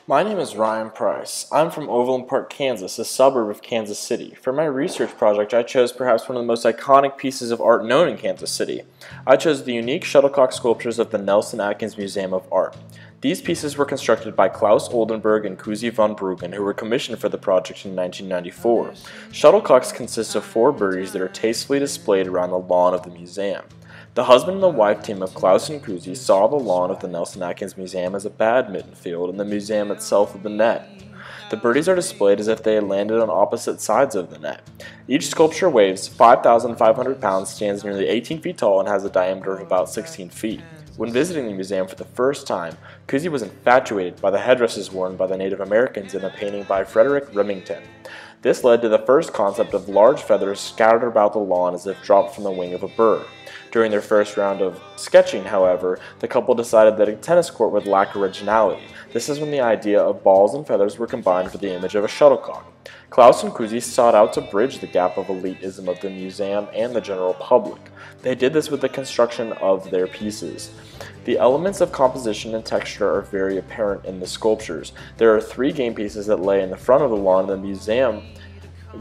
My name is Ryan Price. I'm from Oldenburg, Kansas, a suburb of Kansas City. For my research project, I chose perhaps one of the most iconic pieces of art known in Kansas City. I chose the unique shuttlecock sculptures of the Nelson Atkins Museum of Art. These pieces were constructed by Claes Oldenburg and Coosje von Bruggen, who were commissioned for the project in 1994. Shuttlecocks consist of 4 birdies that are tastefully displayed around the lawn of the museum. The husband and the wife team of Claes and Coosje saw the lawn of the Nelson Atkins Museum as a badminton field and the museum itself as the net. The birdies are displayed as if they had landed on opposite sides of the net. Each sculpture weighs 5,500 pounds, stands nearly 18 feet tall, and has a diameter of about 16 feet. When visiting the museum for the first time, Coosje was infatuated by the headdresses worn by the Native Americans in a painting by Frederick Remington. This led to the first concept of large feathers scattered about the lawn as if dropped from the wing of a bird. During their first round of sketching, however, the couple decided that a tennis court would lack originality. This is when the idea of balls and feathers were combined for the image of a shuttlecock. Claes and Coosje sought out to bridge the gap of elitism of the museum and the general public. They did this with the construction of their pieces. The elements of composition and texture are very apparent in the sculptures. There are 3 game pieces that lay in the front of the lawn of the museum,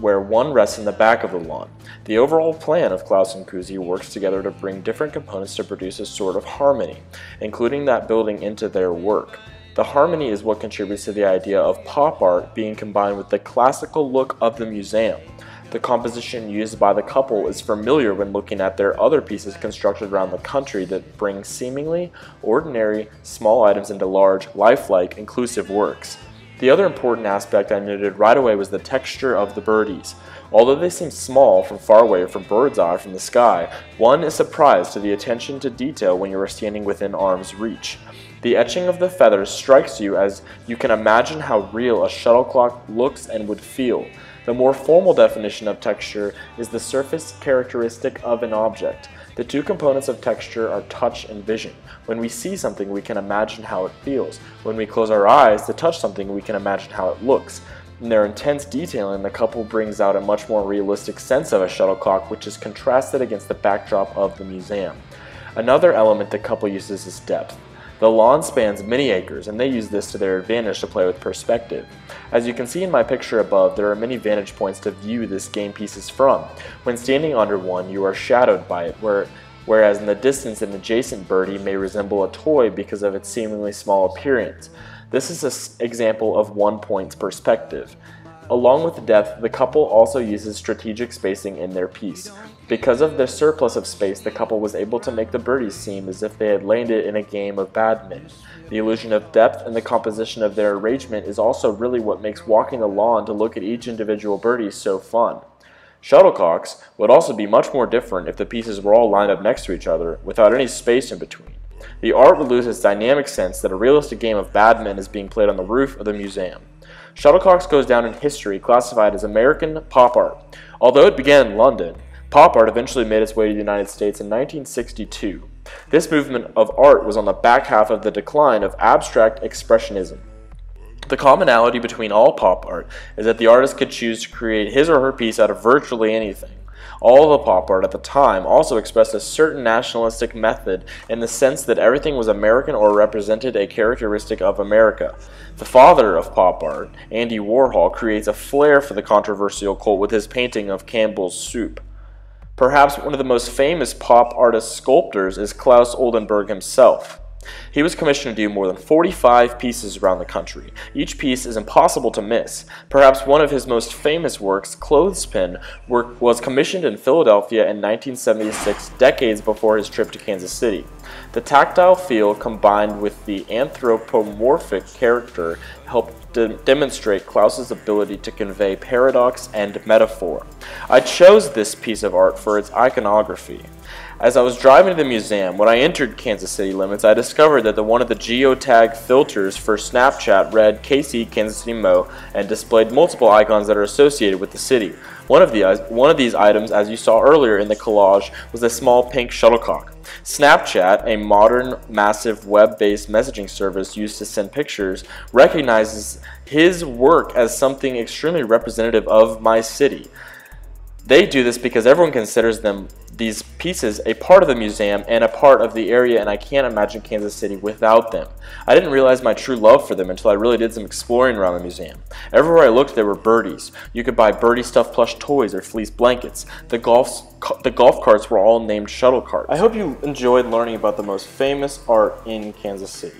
where one rests in the back of the lawn. The overall plan of Claes and Coosje works together to bring different components to produce a sort of harmony, including that building into their work. The harmony is what contributes to the idea of pop art being combined with the classical look of the museum. The composition used by the couple is familiar when looking at their other pieces constructed around the country that bring seemingly ordinary small items into large, lifelike, inclusive works. The other important aspect I noted right away was the texture of the birdies. Although they seem small from far away from bird's eye from the sky, one is surprised to the attention to detail when you are standing within arm's reach. The etching of the feathers strikes you as you can imagine how real a shuttlecock looks and would feel. The more formal definition of texture is the surface characteristic of an object. The 2 components of texture are touch and vision. When we see something, we can imagine how it feels. When we close our eyes to touch something, we can imagine how it looks. In their intense detailing, the couple brings out a much more realistic sense of a shuttlecock, which is contrasted against the backdrop of the museum. Another element the couple uses is depth. The lawn spans many acres, and they use this to their advantage to play with perspective. As you can see in my picture above, there are many vantage points to view this game pieces from. When standing under one, you are shadowed by it, whereas in the distance an adjacent birdie may resemble a toy because of its seemingly small appearance. This is an example of one point's perspective. Along with depth, the couple also uses strategic spacing in their piece. Because of their surplus of space, the couple was able to make the birdies seem as if they had landed in a game of badminton. The illusion of depth and the composition of their arrangement is also really what makes walking the lawn to look at each individual birdie so fun. Shuttlecocks would also be much more different if the pieces were all lined up next to each other, without any space in between. The art would lose its dynamic sense that a realistic game of badminton is being played on the roof of the museum. Shuttlecocks goes down in history classified as American pop art. Although it began in London, pop art eventually made its way to the United States in 1962. This movement of art was on the back half of the decline of abstract expressionism. The commonality between all pop art is that the artist could choose to create his or her piece out of virtually anything. All the pop art at the time also expressed a certain nationalistic method in the sense that everything was American or represented a characteristic of America. The father of pop art, Andy Warhol, creates a flair for the controversial cult with his painting of Campbell's Soup. Perhaps one of the most famous pop artist sculptors is Claes Oldenburg himself. He was commissioned to do more than 45 pieces around the country. Each piece is impossible to miss. Perhaps one of his most famous works, Clothespin, was commissioned in Philadelphia in 1976, decades before his trip to Kansas City. The tactile feel combined with the anthropomorphic character helped demonstrate Claes's ability to convey paradox and metaphor. I chose this piece of art for its iconography. As I was driving to the museum, when I entered Kansas City limits, I discovered that one of the geotag filters for Snapchat read KC Kansas City Mo and displayed multiple icons that are associated with the city. One of these items, as you saw earlier in the collage, was a small pink shuttlecock. Snapchat, a modern, massive web-based messaging service used to send pictures, recognizes his work as something extremely representative of my city. They do this because everyone considers these pieces a part of the museum and a part of the area, and I can't imagine Kansas City without them. I didn't realize my true love for them until I really did some exploring around the museum. Everywhere I looked, there were birdies. You could buy birdie stuffed plush toys or fleece blankets. The golf carts were all named Shuttlecocks. I hope you enjoyed learning about the most famous art in Kansas City.